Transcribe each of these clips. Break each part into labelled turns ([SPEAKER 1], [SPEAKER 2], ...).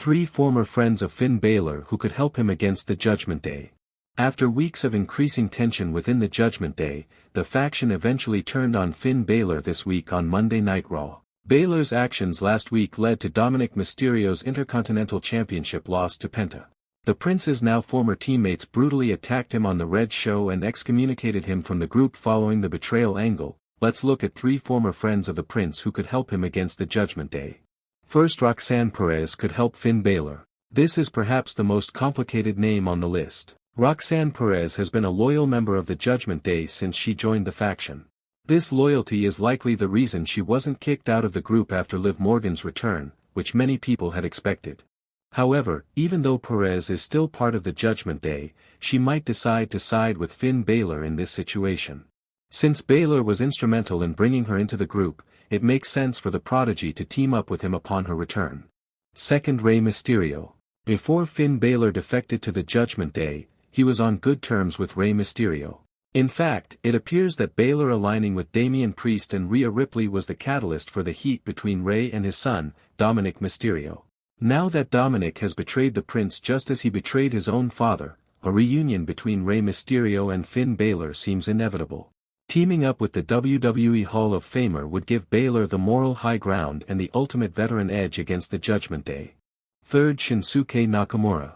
[SPEAKER 1] 3 former friends of Finn Balor who could help him against the Judgment Day. After weeks of increasing tension within the Judgment Day, the faction eventually turned on Finn Balor this week on Monday Night Raw. Balor's actions last week led to Dominic Mysterio's Intercontinental Championship loss to Penta. The Prince's now former teammates brutally attacked him on the Red Show and excommunicated him from the group following the betrayal angle. Let's look at 3 former friends of the Prince who could help him against the Judgment Day. First, Roxanne Perez could help Finn Balor. This is perhaps the most complicated name on the list. Roxanne Perez has been a loyal member of the Judgment Day since she joined the faction. This loyalty is likely the reason she wasn't kicked out of the group after Liv Morgan's return, which many people had expected. However, even though Perez is still part of the Judgment Day, she might decide to side with Finn Balor in this situation. Since Balor was instrumental in bringing her into the group, it makes sense for the Prodigy to team up with him upon her return. Second, Rey Mysterio. Before Finn Balor defected to the Judgment Day, he was on good terms with Rey Mysterio. In fact, it appears that Balor aligning with Damian Priest and Rhea Ripley was the catalyst for the heat between Rey and his son, Dominic Mysterio. Now that Dominic has betrayed the Prince just as he betrayed his own father, a reunion between Rey Mysterio and Finn Balor seems inevitable. Teaming up with the WWE Hall of Famer would give Balor the moral high ground and the ultimate veteran edge against the Judgment Day. Third, Shinsuke Nakamura.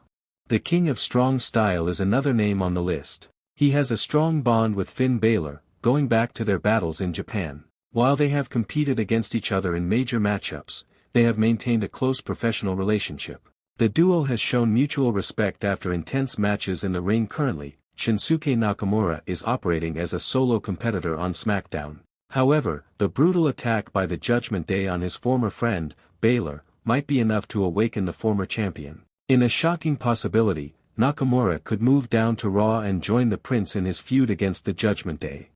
[SPEAKER 1] The King of Strong Style is another name on the list. He has a strong bond with Finn Balor, going back to their battles in Japan. While they have competed against each other in major matchups, they have maintained a close professional relationship. The duo has shown mutual respect after intense matches in the ring. Currently, Shinsuke Nakamura is operating as a solo competitor on SmackDown. However, the brutal attack by the Judgment Day on his former friend, Balor, might be enough to awaken the former champion. In a shocking possibility, Nakamura could move down to Raw and join the Prince in his feud against the Judgment Day.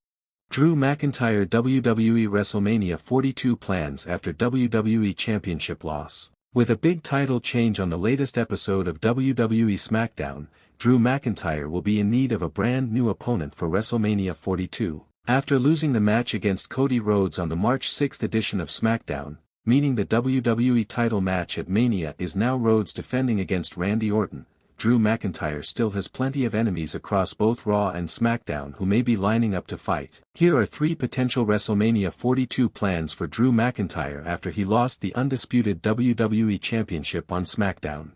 [SPEAKER 1] Drew McIntyre. WWE WrestleMania 42 plans after WWE Championship loss. With a big title change on the latest episode of WWE SmackDown, Drew McIntyre will be in need of a brand new opponent for WrestleMania 42. After losing the match against Cody Rhodes on the March 6 edition of SmackDown, meaning the WWE title match at Mania is now Rhodes defending against Randy Orton, Drew McIntyre still has plenty of enemies across both Raw and SmackDown who may be lining up to fight. Here are 3 potential WrestleMania 42 plans for Drew McIntyre after he lost the undisputed WWE Championship on SmackDown.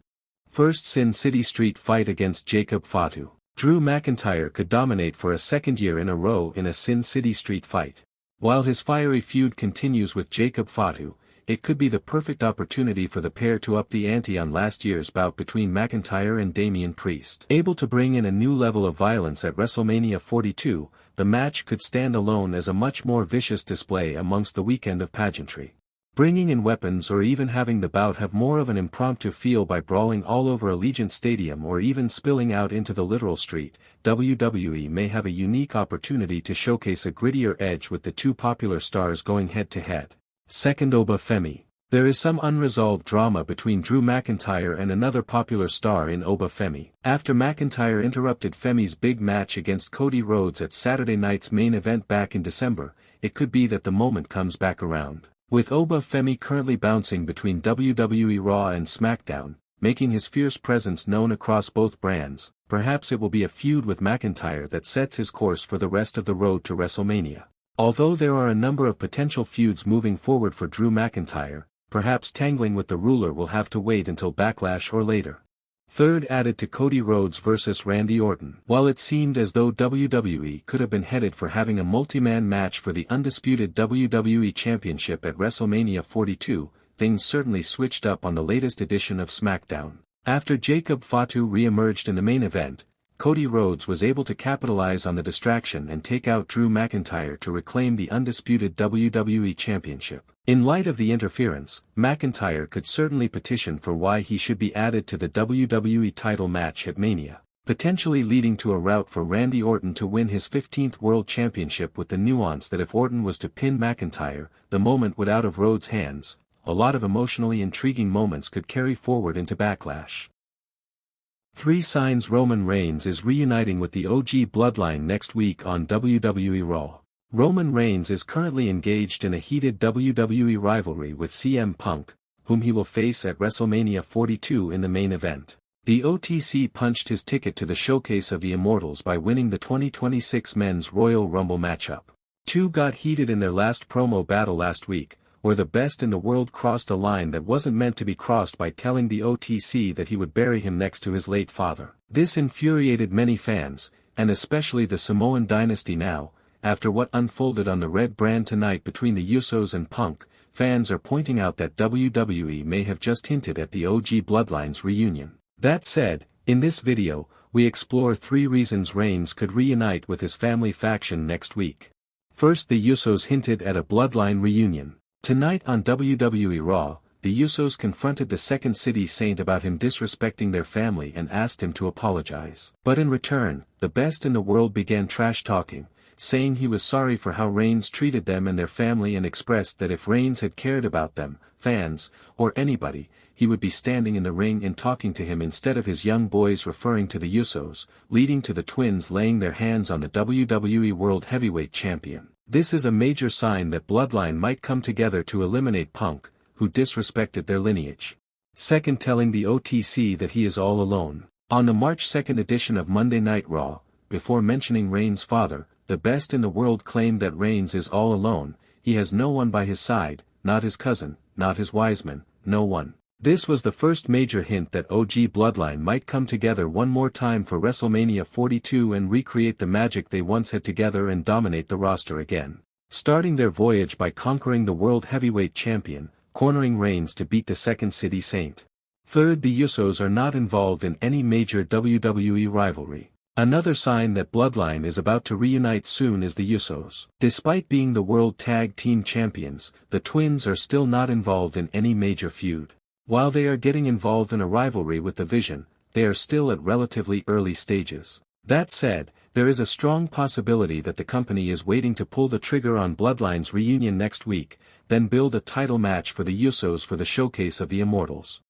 [SPEAKER 1] First, Sin City Street fight against Jacob Fatu. Drew McIntyre could dominate for a second year in a row in a Sin City Street fight. While his fiery feud continues with Jacob Fatu, it could be the perfect opportunity for the pair to up the ante on last year's bout between McIntyre and Damian Priest. Able to bring in a new level of violence at WrestleMania 42, the match could stand alone as a much more vicious display amongst the weekend of pageantry. Bringing in weapons or even having the bout have more of an impromptu feel by brawling all over Allegiant Stadium or even spilling out into the literal street, WWE may have a unique opportunity to showcase a grittier edge with the 2 popular stars going head-to-head. Second, Oba Femi. There is some unresolved drama between Drew McIntyre and another popular star in Oba Femi. After McIntyre interrupted Femi's big match against Cody Rhodes at Saturday night's main event back in December, it could be that the moment comes back around. With Oba Femi currently bouncing between WWE RAW and SmackDown, making his fierce presence known across both brands, perhaps it will be a feud with McIntyre that sets his course for the rest of the road to WrestleMania. Although there are a number of potential feuds moving forward for Drew McIntyre, perhaps tangling with the ruler will have to wait until Backlash or later. Third, added to Cody Rhodes vs Randy Orton. While it seemed as though WWE could have been headed for having a multi-man match for the undisputed WWE Championship at WrestleMania 42, things certainly switched up on the latest edition of SmackDown. After Jacob Fatu re-emerged in the main event, Cody Rhodes was able to capitalize on the distraction and take out Drew McIntyre to reclaim the undisputed WWE Championship. In light of the interference, McIntyre could certainly petition for why he should be added to the WWE title match at Mania, potentially leading to a route for Randy Orton to win his 15th World Championship, with the nuance that if Orton was to pin McIntyre, the moment would out of Rhodes' hands. A lot of emotionally intriguing moments could carry forward into Backlash. 3 signs Roman Reigns is reuniting with the OG Bloodline next week on WWE RAW. Roman Reigns is currently engaged in a heated WWE rivalry with CM Punk, whom he will face at WrestleMania 42 in the main event. The OTC punched his ticket to the Showcase of the Immortals by winning the 2026 Men's Royal Rumble matchup. Two got heated in their last promo battle last week, where the best in the world crossed a line that wasn't meant to be crossed by telling the OTC that he would bury him next to his late father. This infuriated many fans, and especially the Samoan dynasty now. After what unfolded on the Red Brand tonight between the Usos and Punk, fans are pointing out that WWE may have just hinted at the OG Bloodline's reunion. That said, in this video, we explore 3 reasons Reigns could reunite with his family faction next week. First, the Usos hinted at a Bloodline reunion. Tonight on WWE RAW, the Usos confronted the Second City Saint about him disrespecting their family and asked him to apologize. But in return, the best in the world began trash-talking, saying he was sorry for how Reigns treated them and their family, and expressed that if Reigns had cared about them, fans, or anybody, he would be standing in the ring and talking to him instead of his young boys, referring to the Usos, leading to the twins laying their hands on the WWE World Heavyweight Champion. This is a major sign that Bloodline might come together to eliminate Punk, who disrespected their lineage. Second, telling the OTC that he is all alone. On the March 2nd edition of Monday Night Raw, before mentioning Reigns' father, the best in the world claimed that Reigns is all alone. He has no one by his side, not his cousin, not his Wiseman, no one. This was the first major hint that OG Bloodline might come together one more time for WrestleMania 42 and recreate the magic they once had together and dominate the roster again. Starting their voyage by conquering the World Heavyweight Champion, cornering Reigns to beat the Second City Saint. Third, the Usos are not involved in any major WWE rivalry. Another sign that Bloodline is about to reunite soon is the Usos. Despite being the World Tag Team Champions, the twins are still not involved in any major feud. While they are getting involved in a rivalry with the Vision, they are still at relatively early stages. That said, there is a strong possibility that the company is waiting to pull the trigger on Bloodline's reunion next week, then build a title match for the Usos for the Showcase of the Immortals.